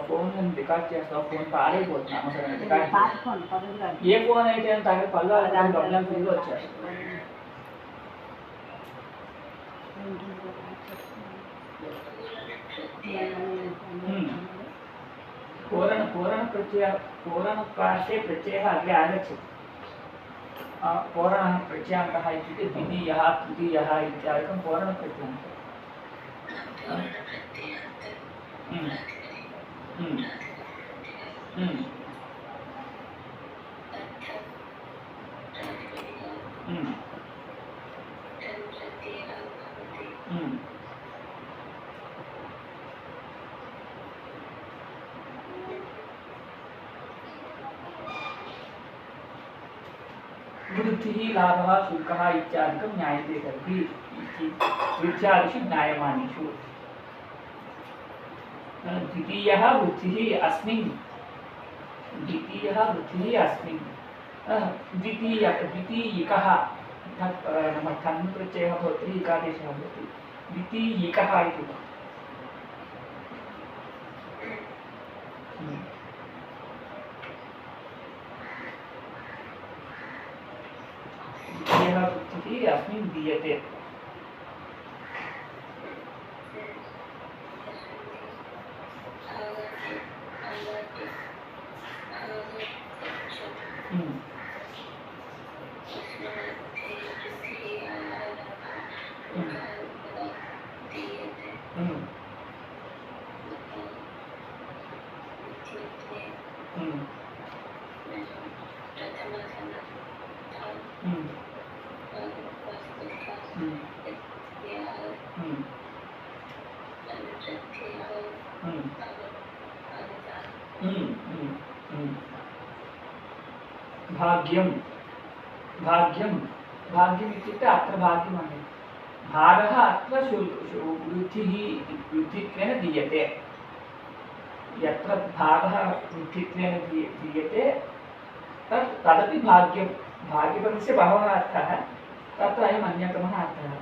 Phone record చేస్తావు, phone పాడైపోతుంది అవసరం రికార్డ్. ఏ ఫోన్ అయితే తగ్గ పళ్ళు ప్రాబ్లం ఫీల్ వచ్చారు. पूरणप्रासे प्रत्ययः अग्रे आगच्छति. पूरणः प्रत्ययान्तः इत्युक्ते द्वितीयः तृतीयः इत्यादिकं पूरणप्रत्ययान्तः. वृद्धिः लाभः शुल्कः इत्यादिकं ज्ञायते तर्हि इत्यादिषु ज्ञायमानेषु द्वितीयः वृद्धिः अस्मिन् द्वितीयिकः नाम ठन् प्रत्ययः भवति, इकादेशः भवति. द्वितीयिकः इति द्वितीयः वृत्तिः अस्मिन् दीयते. भाग्यं इत्युक्ते अत्र भाग्यम् अस्ति. भागः अत्र वृद्धित्वेन दीयते. यत्र भागः वृद्धित्वेन दीयते तदपि भाग्यं. भाग्यपदस्य बहवः अर्थः, तत्र अयम् अन्यतमः अर्थः.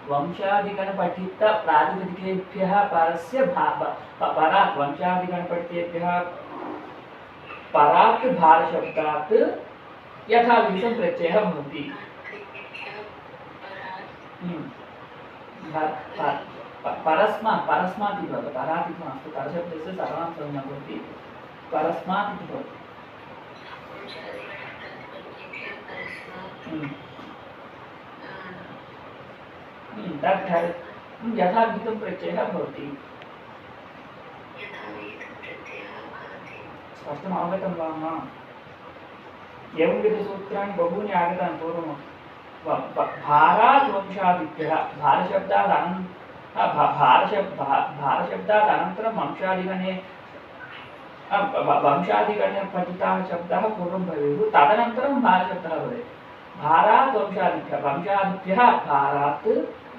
वंशादिगणपठित प्रातिपदिकेभ्यः परस्य परात् वंशादिगणपठितेभ्यः परात् भारशब्दात् यथाविहितं प्रत्ययः भवति. परस्मात् इति भवति. परात् इति मास्तु. परशब्दस्य सर्वां संज्ञा भवति. परस्मात् इति भवति. यथाविहितं प्रत्ययः भवति. स्पष्टम् अवगतं वा? एवंविधसूत्राणि बहूनि आगतानि पूर्वं. भारात् वंशादिभ्यः भारशब्दात् अनन्तरं वंशादिगणे पठिताः शब्दाः पूर्वं भवेयुः, तदनन्तरं भारशब्दः भवेत्. भारात् वंशादिभ्यः भारात्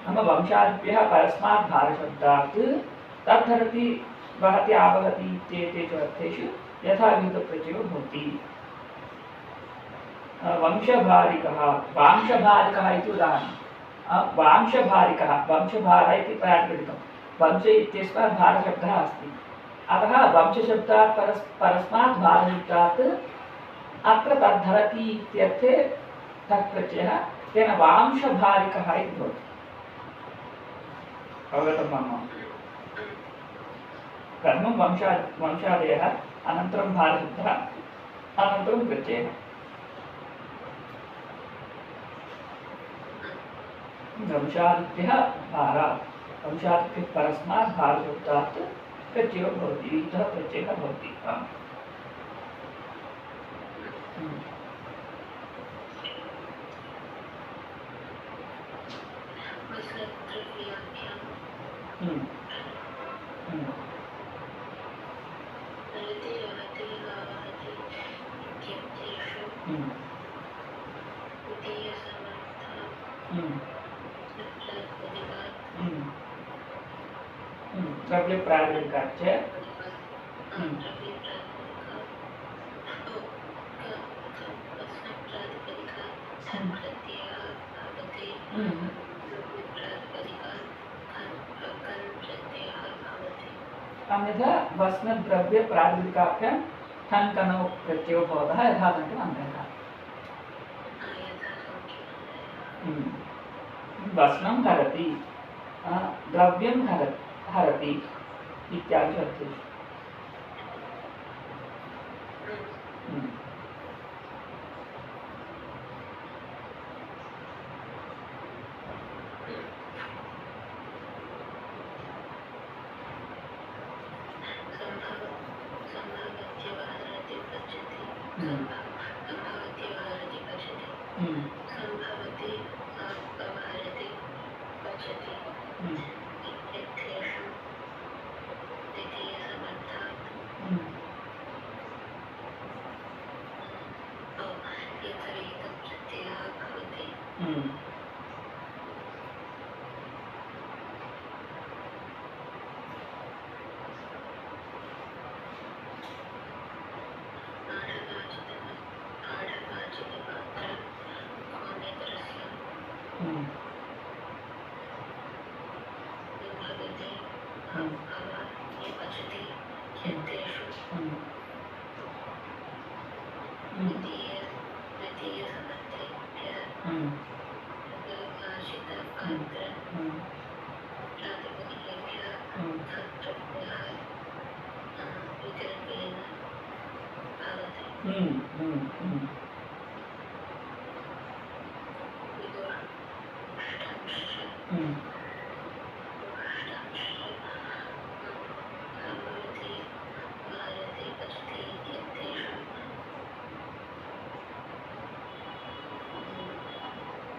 नाम वंशादिभ्यः परस्मात् भारशब्दात् तद्धरति वहति आवहति इत्येतेषु अर्थेषु यथाविहितप्रत्ययो भवति. वंशभारिकः इति उदाहरणं. वंशभार इति प्रातिपदिकं. वंश इत्यस्मात् भारशब्दः अस्ति. अतः वंशशब्दात् परस्मात् भारशब्दात् अत्र तद्धरति इत्यर्थे तत्प्रत्ययः तेन वांशभारिकः इति भवति. अवगतं वा? प्रथमं वंशादयः, अनन्तरं भारशब्दः अनन्तरं प्रत्ययः वंशादित्यः भारात् वंशादित्यः परस्मात् भारशब्दात् प्रत्ययो भवति इतः प्रत्ययः भवति द्रव्य प्रातिपदिकाच्च अन्यथा वस्न द्रव्य प्रातिपदिकाभ्यां ठन् कनौ प्रत्ययो भवतः यथासङ्ख्यम् अन्यथा वस्नं हरति द्रव्यं हरति इत्यादि अर्थेषु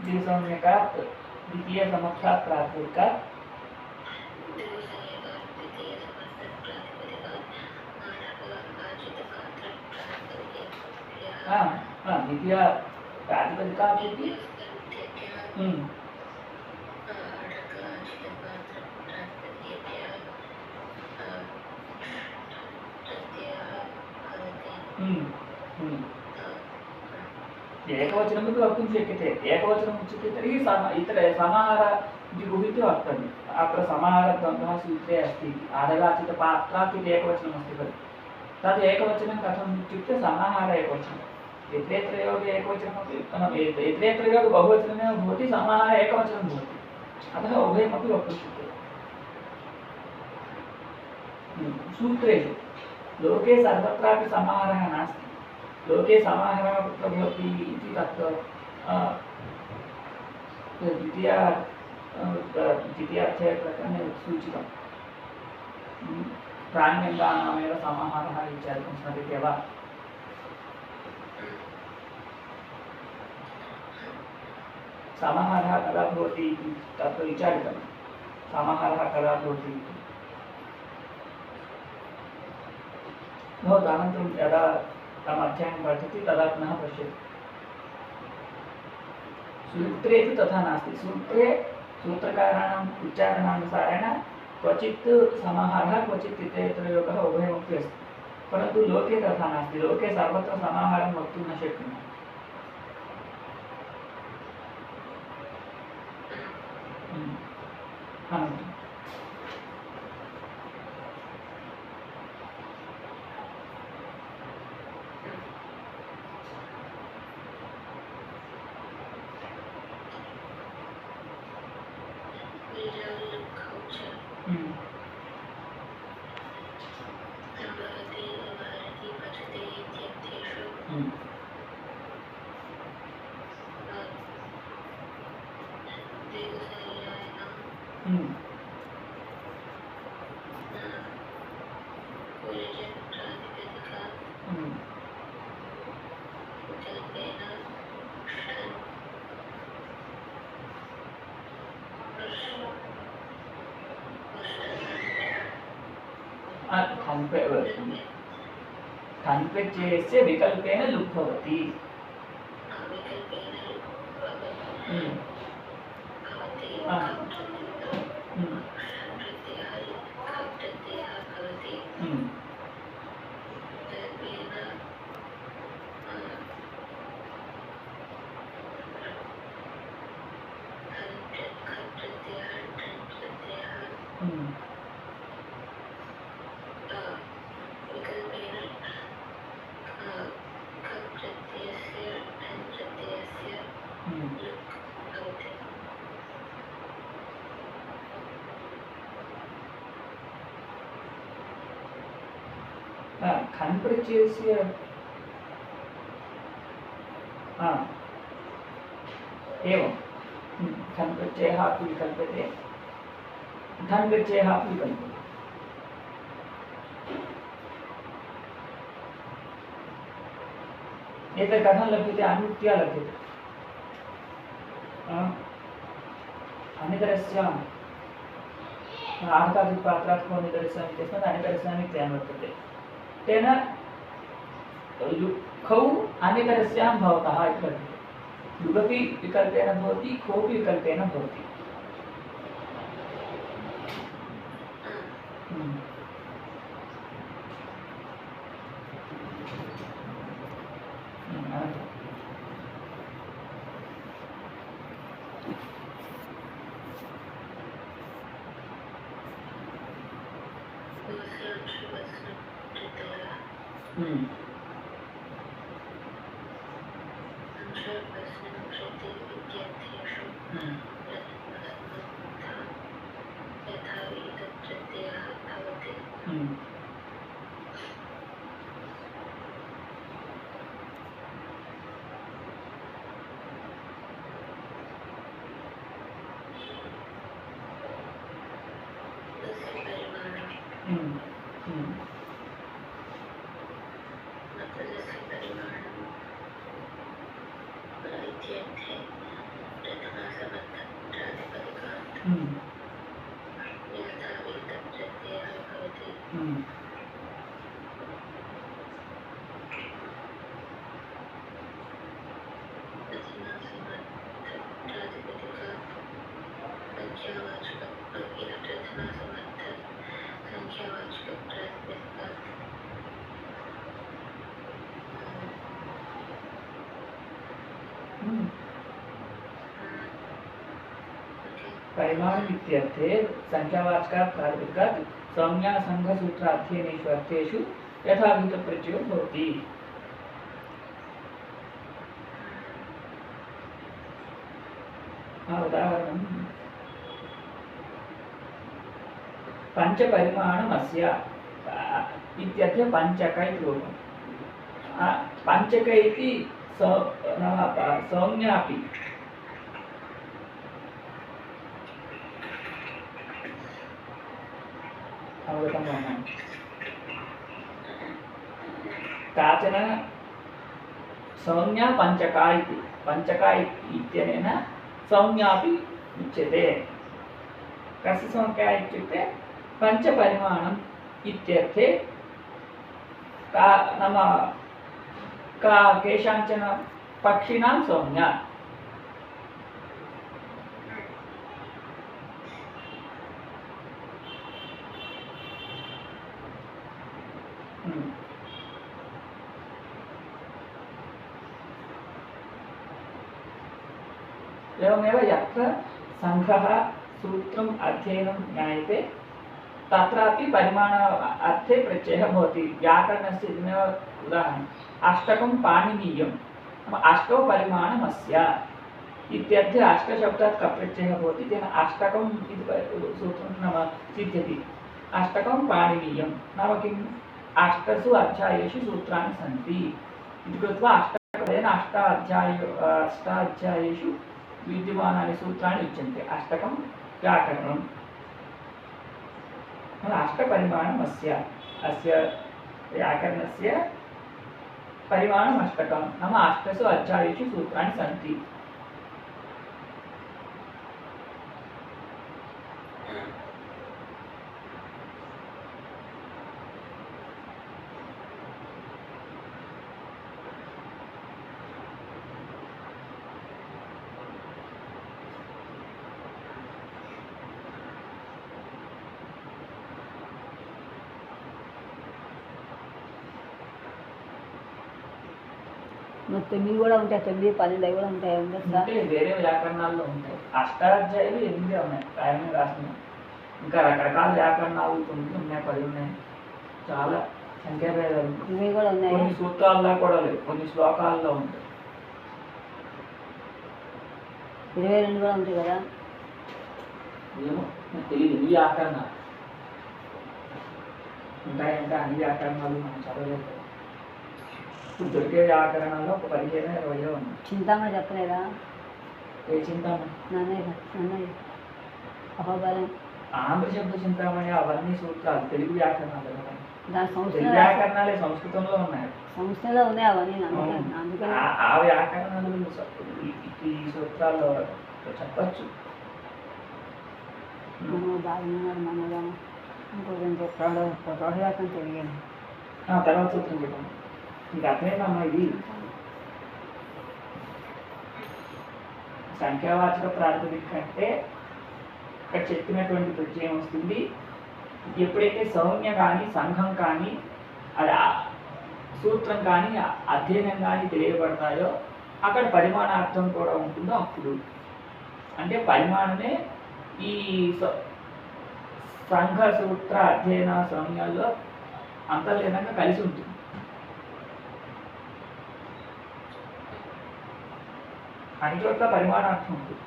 द्विसंज्ञकात् द्वितीय समक्षात् प्रातिपदिकात् द्वितीय प्रातिपदिकात् इति एकवचनं तु वक्तुं शक्यते एकवचनम् उच्यते तर्हि इतर समाहार इति गृहीत्वा वक्तव्यम् अत्र समाहारद्वन्द्वः सूत्रे अस्ति आदगाचितपात्रात् इति एकवचनमस्ति खलु तद् एकवचनं कथम् इत्युक्ते समाहार एकवचनं यत्र योगे एकवचनमपि यत्र योगे बहुवचनमेव भवति समाहार एकवचनं भवति अतः उभयमपि वक्तुं शक्यते सूत्रेषु लोके सर्वत्रापि समाहारः नास्ति लोके समाहारः कुत्र भवति इति तत्र द्वितीयाध्यायप्रकरणे सूचितं प्राण्यङ्गानामेव समाहारः इत्यादिकं स्मर्यते वा समाहारः कदा भवति इति तत्र विचारितं समाहारः कदा भवति इति भवतु अनन्तरं यदा तम् अध्यायं पठति तदा पुनः पश्यतु सूत्रे तु तथा नास्ति सूत्रे सूत्रकाराणाम् उच्चारणानुसारेण क्वचित् समाहारः क्वचित् इतरेतरयोगः उभयमपि अस्ति परन्तु लोके तथा नास्ति लोके सर्वत्र समाहारं वक्तुं न शक्नुमः खन्पे चेस्य विकल्पेन लुक् भवति। खन् प्रत्ययस्य एवं खन् प्रत्ययः अपि विकल्प्यते, धन् प्रत्ययः अपि विकल्प्यते। एतत् कथं लभ्यते? अनुक्त्या लभ्यते। अनितरस्याम् आर्धकादिपात्रात् कोनितरस्याम् इत्यस्मात् अनितरस्याम् इत्ययं वर्तते। तेन लुक्खौ अनितरस्यां भवतः इति लभ्यते। लुगपि विकल्पेन भवति, खोपि विकल्पेन भवति। परिमाणम् इत्यर्थे संख्यावाचकात् प्रातिपदिकात् संज्ञा संघसूत्राध्ययनेषु अर्थेषु यथाविहितप्रत्ययो भवति। उदाहरणं पञ्चपरिमाणमस्य इत्यर्थे पञ्चक इति रूपं। पञ्चक इति संज्ञा अपि अवगतं वा? काचन संज्ञा पञ्चका इति, पञ्चका इत्यनेन संज्ञा अपि उच्यते। कस्य संज्ञा इत्युक्ते पञ्चपरिमाणम् इत्यर्थे का नाम का केषाञ्चन पक्षिणां संज्ञा। एवमेव यत्र संघः सूत्रम् अध्ययनं ज्ञायते तत्रापि परिमाण अर्थे प्रत्ययः भवति। व्याकरणस्य इदमेव उदाहरणम्। अष्टकं पाणिनीयं नाम अष्टौ परिमाणमस्य इत्यर्थे अष्टशब्दात् कप्रत्ययः भवति। तेन अष्टकम् इति सूत्रं नाम सिद्ध्यति। अष्टकं पाणिनीयं नाम किम्? अष्टसु अध्यायेषु सूत्राणि सन्ति। इति कृत्वा अष्टाध्यायेषु विद्यमानानि सूत्राणि उच्यन्ते। अष्टकं व्याकरणम्। अष्टपरिमाणम् अस्य व्याकरणस्य परिमाणम् अष्टकं नाम अष्टसु अध्यायेषु सूत्राणि सन्ति। తొమ్మిది కూడా ఉంటాయి, 9, 12 కూడా ఉంటాయి. అంటే వేరే వ్యాకరణాల్లో ఉంటాయి. అష్టాధ్యాయులు 8 ఉన్నాయి రాయమే రాసిన. ఇంకా రకరకాల వ్యాకరణాలు 9 ఉన్నాయి, 10 ఉన్నాయి. చాలా సంఖ్యాభేదాలు. ఇవి కూడా ఉన్నాయి. కొన్ని సూత్రాల్లో కూడా లేవు, కొన్ని శ్లోకాల్లో ఉంటాయి. 22 కూడా ఉంటాయి కదా. ఏమో నాకు తెలియదు. ఈ వ్యాకరణాలు ఉంటాయంటే అన్ని వ్యాకరణాలు మనం చదవలేదు. ఇప్పుడు దొరికే వ్యాకరణాల్లో ఒక 15-20 ఉన్నాయి. చింతామణి చెప్పలేదా? ఏ చింతామణి? నన్నయ్య అహోబలం, ఆంధ్ర శబ్ద చింతామణి అవన్నీ సూత్రాలు తెలుగు వ్యాకరణాలు. దాని తెలుగు వ్యాకరణాలే సంస్కృతంలో ఉన్నాయి. సంస్థలో ఉన్నాయి అవన్నీ. అందుకని ఆ వ్యాకరణాలు ఈ సూత్రాల్లో చెప్పచ్చు. బాగున్నాడు మనగా ఇంకొంచెం చెప్పాడు వ్యాకరణ తెలియదు. తర్వాత సూత్రం చెప్పండి. ఇంకా అర్థమైందమ్మా. ఇది సంఖ్యావాచక ప్రాతిపదిక అంటే ఇక్కడ చెప్పినటువంటి ప్రత్యయం వస్తుంది. ఎప్పుడైతే సౌమ్య కానీ సంఘం కానీ అది సూత్రం కానీ అధ్యయనం కానీ తెలియబడతాయో అక్కడ పరిమాణార్థం కూడా ఉంటుందో అప్పుడు. అంటే పరిమాణమే ఈ సంఘ సూత్ర అధ్యయన సౌమ్యాల్లో అంతర్లీనంగా కలిసి ఉంటుంది. అన్ని చోట్ల పరిమాణార్థం ఉంటుంది.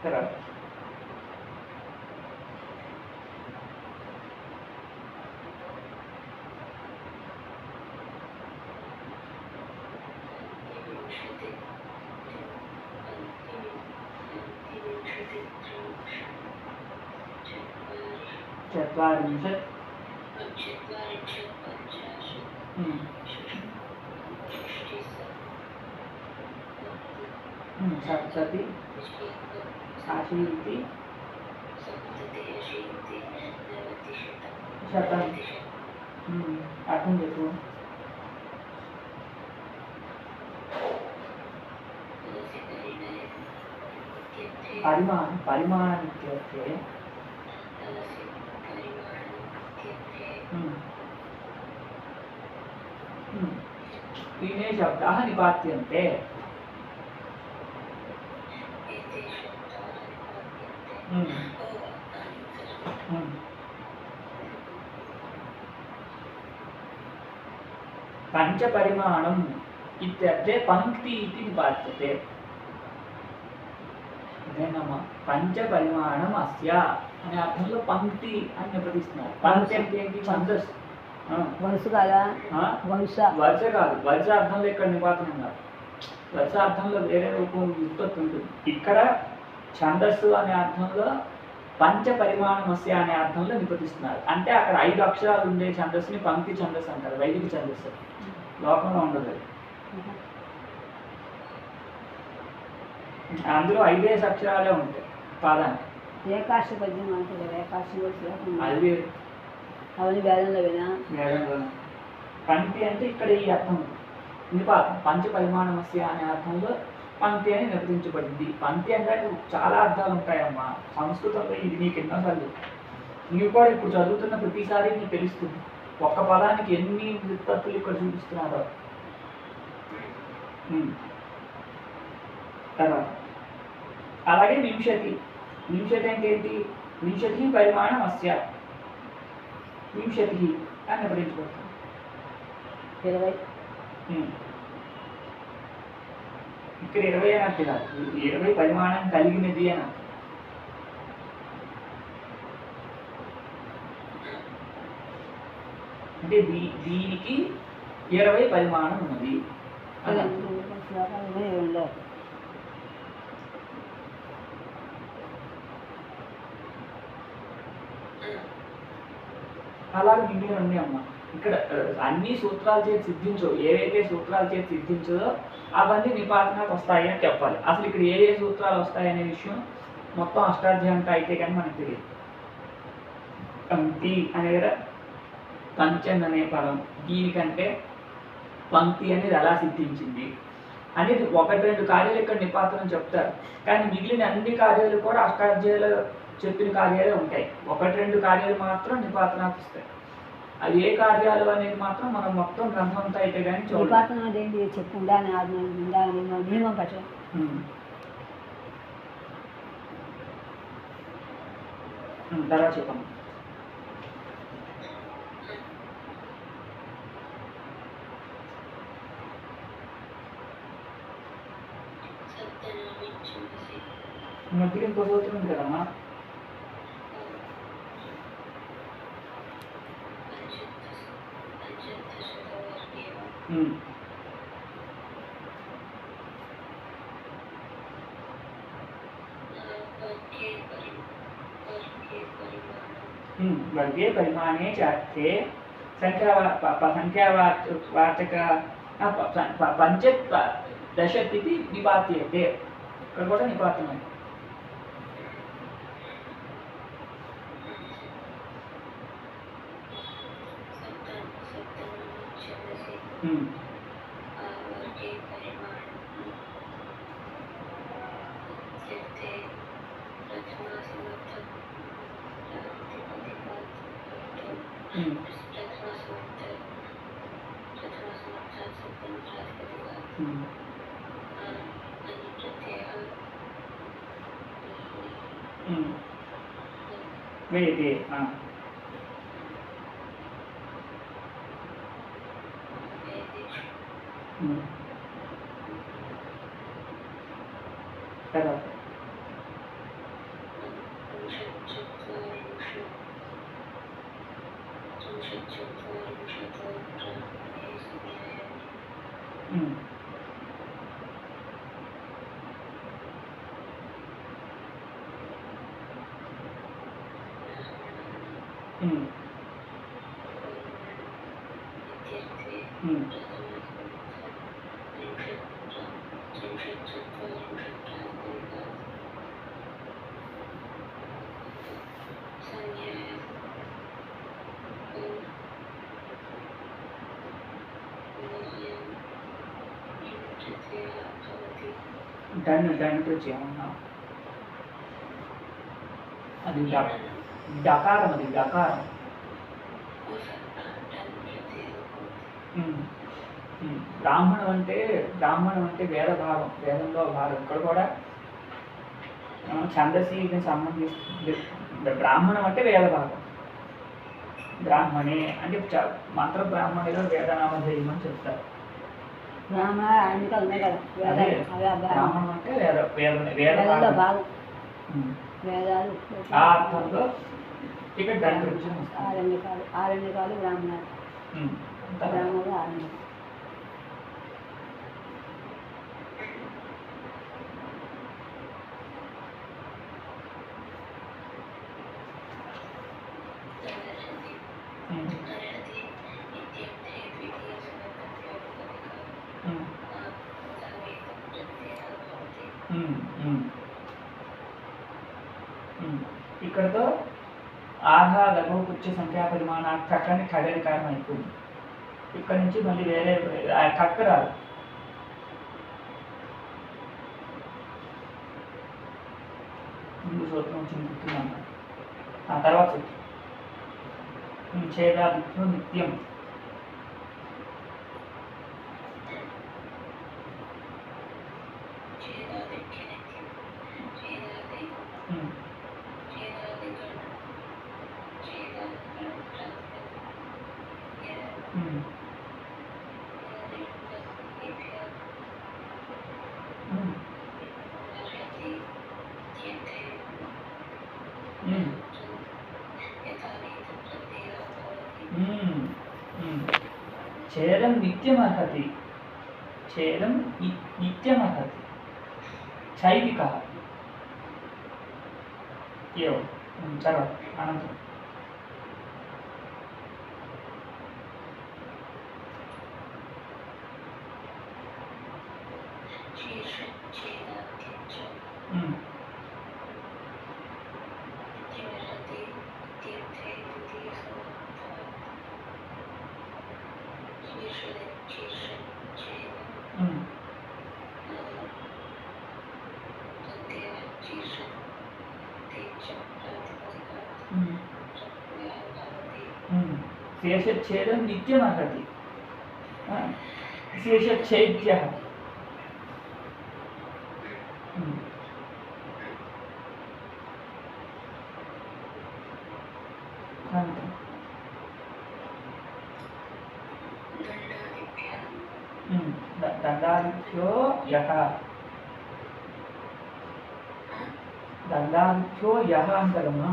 తర్వాత చత్వారింశత్ సప్తతి అశీతి శతం. అర్థం చెప్పు. పరిమాణం ఇత్యుక్తే तीने शब्दाः निपात्यन्ते. పంచపరిమాణం ఇత్యర్థే పంక్తి ఇది నిపాత్యతే. ఇదేనమ్మా పంచపరిమాణం అస్య అనే అర్థంలో పంక్తి అని నిపదిస్తున్నారు. పంక్తి అంటే ఏంటి? ఛందస్సు. వరుస కాదా? వరుస కాదు. వరుస అర్థంలో ఇక్కడ నిపాతనం కాదు. వరుస అర్థంలో వేరే రూపం ఉత్పత్తి ఉంటుంది. ఇక్కడ ఛందస్సు అనే అర్థంలో పంచపరిమాణమస్య అనే అర్థంలో నిపదిస్తున్నారు. అంటే అక్కడ 5 అక్షరాలు ఉండే ఛందస్సుని పంక్తి ఛందస్సు అంటారు. వైదిక ఛందస్సు లోకంలో ఉండదు. అందులో 5 అక్షరాలే ఉంటాయి పాదానికి. ఏకాశ పద్యం అంటే ఏకాశ అది అవన్నీ వేదంలో వేదంలో. పంక్తి అంటే ఇక్కడ ఈ అర్థం నిపాతం. పంచపరిమాణమస్య అనే అర్థంలో పంక్తి అని నిర్వచించబడింది. పంక్తి అంటే చాలా అర్థాలు ఉంటాయమ్మా సంస్కృతంలో. ఇది నీకు ఎన్నోసార్లు నీవు కూడా ఇప్పుడు చదువుతున్న ప్రతిసారి నీకు తెలుస్తుంది ఒక్క పదానికి ఎన్ని వ్యుత్పత్తులు ఇక్కడ చూపిస్తున్నారో. తర్వాత అలాగే వింశతి. వింశతి అంటే ఏంటి? వింశతి పరిమాణం అస్య వింశతి అని నిర్వచించబడుతుంది. 20 ఇక్కడ 20 అని అర్థం కాదు. 20 పరిమాణం కలిగినది అని అర్థం. అంటే దీనికి 20 పరిమాణం ఉన్నది. అలాగే మిగిలిన ఉన్నాయి అమ్మ. ఇక్కడ అన్ని సూత్రాల చేతి సిద్ధించో, ఏవైతే సూత్రాల చేతి సిద్ధించదో అవన్నీ నిపాతనాకు వస్తాయి అని చెప్పాలి. అసలు ఇక్కడ ఏ సూత్రాలు వస్తాయి అనే విషయం మొత్తం అష్టాధ్యాయంతో అయితే కానీ మనకు తెలియదు. పంక్తి అనేది పంచన్ అనే పదం, దీనికంటే పంక్తి అనేది ఎలా సిద్ధించింది అనేది 1-2 కార్యాలు ఇక్కడ నిపాతనం చెప్తారు. కానీ మిగిలిన అన్ని కార్యాలు కూడా అష్టాధ్యాయులు చెప్పిన కార్యాలే ఉంటాయి. 1-2 కార్యాలు మాత్రం నిపాతనాకు వస్తాయి. అది ఏ కార్యాలు అనేది మాత్రం మనం మొత్తం గ్రంథంతో అయితే కానీ చూడాలి. చెప్పు నియమం పట్ల తర్వాత చెప్పండి. మధ్యలో ఇంకో సూత్రం ఉంది కదమ్మా. వర్గే పరిమాణే చార్తే సంఖ్యావాచక పంచదశతి నిపాత్యతే. ఇక్కడ కూడా నిపాతమే. వేది తర్వాత దానితో చేయమన్నా అది డకారం, అది డకారం. బ్రాహ్మణం అంటే వేద భాగం, వేదంలో భాగం. ఇక్కడ కూడా ఛందస్సుకి సంబంధించి బ్రాహ్మణం అంటే వేద భాగం. బ్రాహ్మణే అంటే మంత్ర బ్రాహ్మణిలో వేదనామధేయం అని చెప్తారు. బ్రాహ్మణం అంటే వేద భాగం. ఆ అర్థంలో ఇక్కడ దాని గురించి ఆరణ్యకాలు బ్రాహ్మణాలు, బ్రాహ్మణులు ఆరణ్యం. ఇక్కడతో ఆహా లఘుపుచ్చ సంఖ్యా పరిమాణాన్ని ఖగరికారం అయిపోయింది. ఇక్కడ నుంచి మళ్ళీ వేరే కక్క రాదు. ముందు సూత్రం వచ్చింది. ఆ తర్వాత ఛేదాదిత్యం నిత్యం. ఛేదం నిత్యమర్హతి ఛేదం నిత్యమర్హతి చైవికः एवं తర్వాత అనంతరం శేషచ్ఛేదం నిత్యమర్హతి శేషచ్ఛేద్యः దండాదిభ్యో యః దండాదిభ్యో యః అంటారమ్మా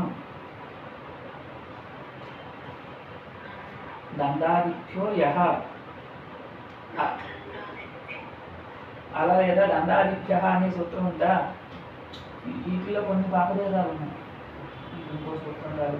దండాదిభ్యో యః అలా లేదా దండాదిభ్య అనే సూత్రం ఉందా వీటిలో కొన్ని పాపభేదాలు ఉన్నాయి ఇంకో సూత్రం కాదు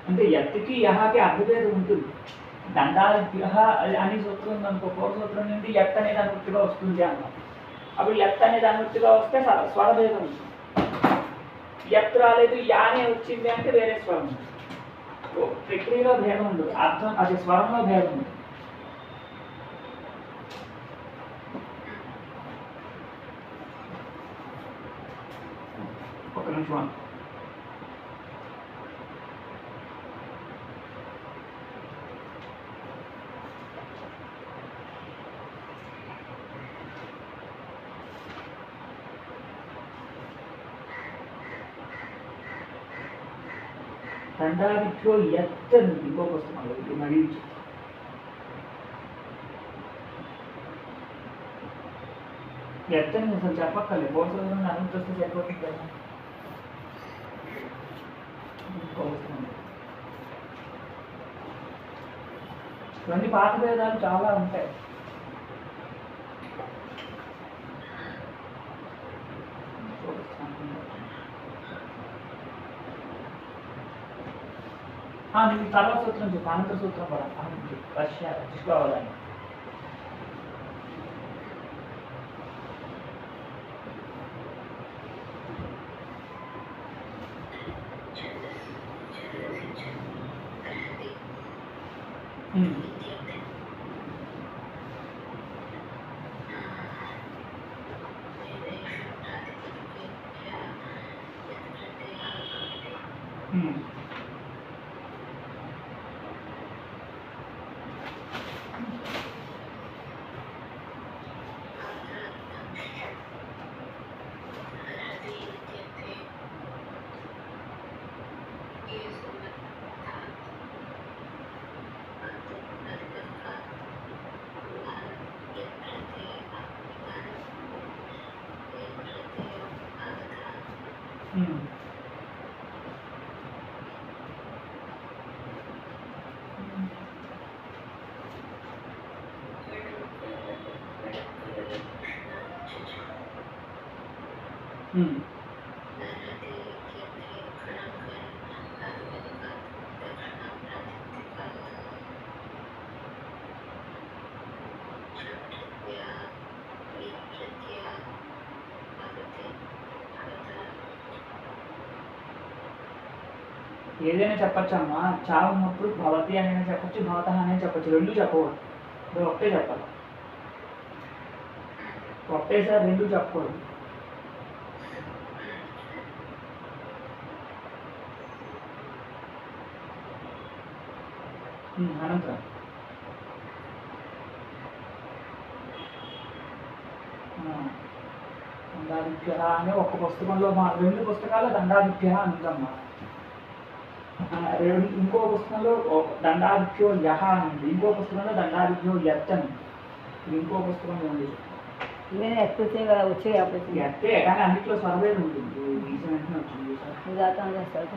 అంటే ఎత్తుకి యహకి అర్థభేదం ఉంటుంది దండాదిభ్య అనే సూత్రం ఉందనుకో పూర్వ సూత్రం నుండి ఎత్ అనేది అనువృత్తిగా వస్తుంది అన్నమాట అప్పుడు ఎత్ అనేది అనువృత్తిగా వస్తే స్వరభేదం ఉంటుంది ఎత్ రాలేదు యానే వచ్చింది అంటే వేరే స్వరం ప్రక్రియలో భేదం ఉండదు అర్థం అది స్వరంలో భేదం ఉంటుంది ఒక నిమిషం దండాదిభ్యో ఎత్ ఇంకో పుస్తకంలో ఇది మళ్ళీ ఎత్తని అసలు చెప్పక్కర్లేదు బోర్డు అనంత వస్తే సరిపోతుంది కదా ఇంకో పుస్తకం ఇవన్నీ పాత భేదాలు చాలా ఉంటాయి నువ్వు తర్వాత సూత్రం చెప్పు అనంతర సూత్రం కూడా రష్యా తీసుకోవాలని ఏదైనా చెప్పచ్చు అమ్మా చావు ఉన్నప్పుడు భవతి అనేది చెప్పచ్చు భవత అనేది చెప్పచ్చు రెండు చెప్పకూడదు ఇప్పుడు ఒకటే చెప్పాలి ఒకటేసారి రెండు చెప్పకూడదు అనంతరం దండాదిభ్య అనే ఒక పుస్తకంలో రెండు పుస్తకాలు దండాదిభ్య అంటుందమ్మా ఇంకో పుస్తకంలో దండాభ్యో యహ అని ఉంది, ఇంకో పుస్తకంలో దండాభ్యో యత్ అని ఉంది. ఇంకో పుస్తకంలో ఉంది నేను ఎప్పుడు కదా వచ్చే అప్పుడు యత్తే, కానీ అన్నిట్లో స్వరభేదం ఉంటుంది. ఈజీ వెంటనే వచ్చింది సార్. జాతం చేస్తాడు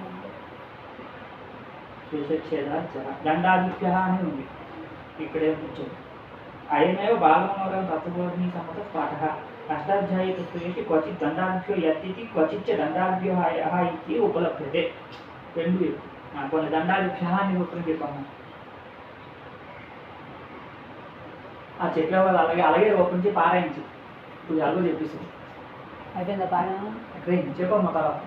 శేషచ్ఛేద దండాదిత్య అని ఉంది, ఇక్కడే కూర్చోండి. అయమేవ బాలమనోరమ తత్వబోధిని సమ్మత పాఠ అష్టాధ్యాయీ పుస్తకేషు క్వచిత్ దండాభ్యో యత్తితి క్వచిచ్చ దండాభ్యో యః ఇతి ఉపలభ్యతే. రెండు కొన్ని దండాభ్యః అని ఉత్తరం చెప్పాము. చెప్పే వాళ్ళు అలాగే ఓపెన్ చేసి పారాయించి ఇప్పుడు అల్లు చెప్పేసి అయిపోయిందా పాఠం? అక్కడే చెప్పమ్మా తర్వాత.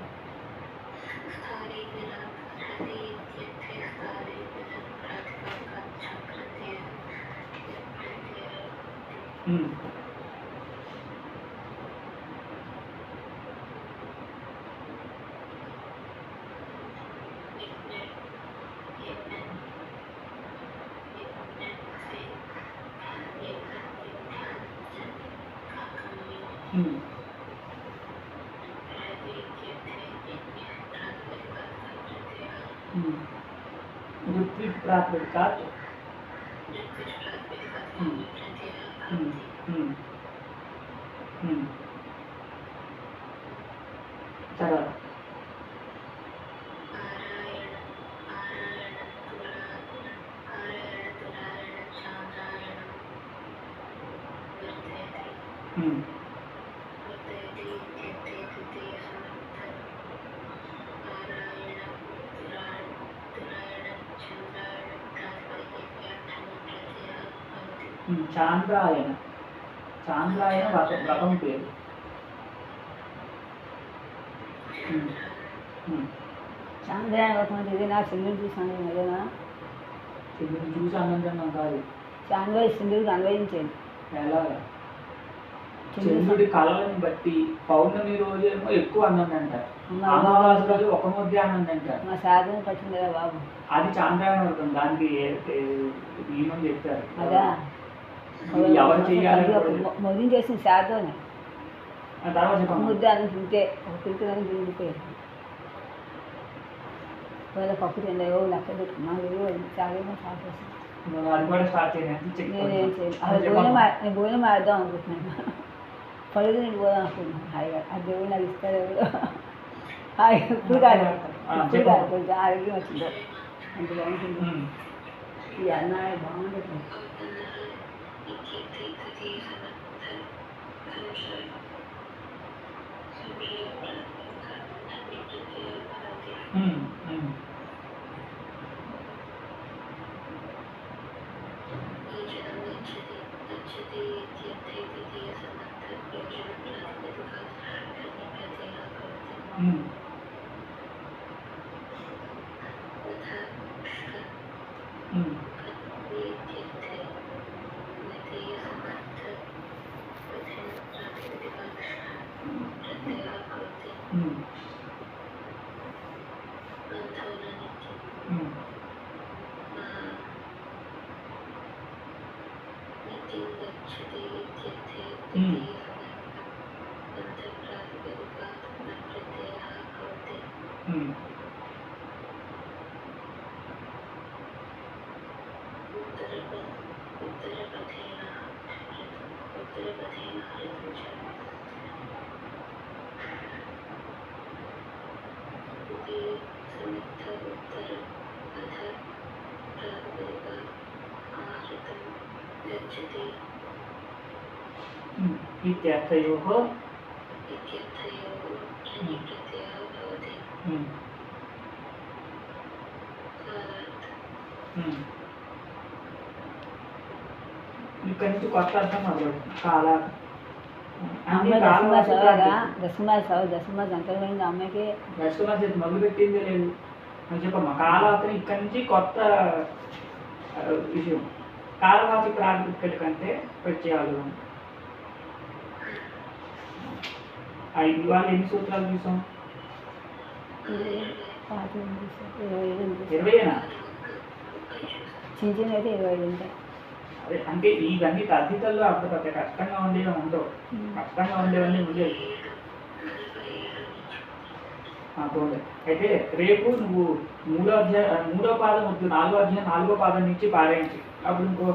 ऋत्विक प्रातिपदिकात् चलो చాంద్రాయణ చాంద్రాయణ వ్రతం పేరు. చాంద్రాయణ వ్రతం ఇది నా సింధుని చూసాను అదేనా? సింధుని చూసి అన్నంజనం కాదు, చాంద్రాయ సింధుడికి అన్వయించేది. ఎలాగా? చంద్రుడి కళలను బట్టి పౌర్ణమి రోజు ఏమో ఎక్కువ అన్నం అంటారు, అమావాస్య రోజు ఒక ముద్ద అన్నం అంటారు. మా సాధన పట్టింది కదా బాబు, అది చాంద్రాయణ వ్రతం. దానికి నియమం చెప్తారు. అదా ఎవరు చేయాలి మొదలు చేసిన సాధనే తర్వాత చెప్పండి. ముద్ద అని తింటే ఒక తింటుందని తిండిపోయారు. ఒకవేళ పప్పు తిండేవో లెక్క పెట్టుకున్నాను చాలా స్టార్ట్ చేస్తాను. అది కూడా స్టార్ట్ చేయాలి. నేనేం చేయను, అది నేను భోజనం మారుదాం అనుకుంటున్నాను. పళ్ళు నేను పోదాం అనుకుంటున్నాను హాయిగా. ఆ దేవుడు నాకు ఇస్తాడు ఎవరు హాయిగా. ఇప్పుడు కాదు ఇప్పుడు కాదు, కొంచెం ఆరోగ్యం వచ్చిందో అంత బాగుంటుంది. ఈ అన్నాయ బాగుంటుంది. इत्यर्थयोः ఇక్కడి నుంచి కొత్త అర్థం మొదలవుతుంది. కాల దశమాస అంతర్మైంది అమ్మాయికి. దశమాస మొదలు పెట్టింది లేదు అని చెప్పమ్మా. కాలావతని ఇక్కడి నుంచి కొత్త విషయం. కాలవాచి ప్రాతిపదికల కంటే ప్రత్యయాలు. ఇవాళ ఎన్ని సూత్రాలు చూసాం? 20 చిన్న చిన్న అయితే 25 ఉంటాయి. అదే అంటే ఇవన్నీ తద్దితల్లో అర్థం పెద్ద కష్టంగా ఉండేవి ఉండవు. కష్టంగా ఉండేవన్నీ ఉండేవి. పోలే. అయితే రేపు నువ్వు మూడో పాదం వద్దు, 4వ అధ్యాయం 4వ పాదం నుంచి పారాయించి. అప్పుడు ఇంకో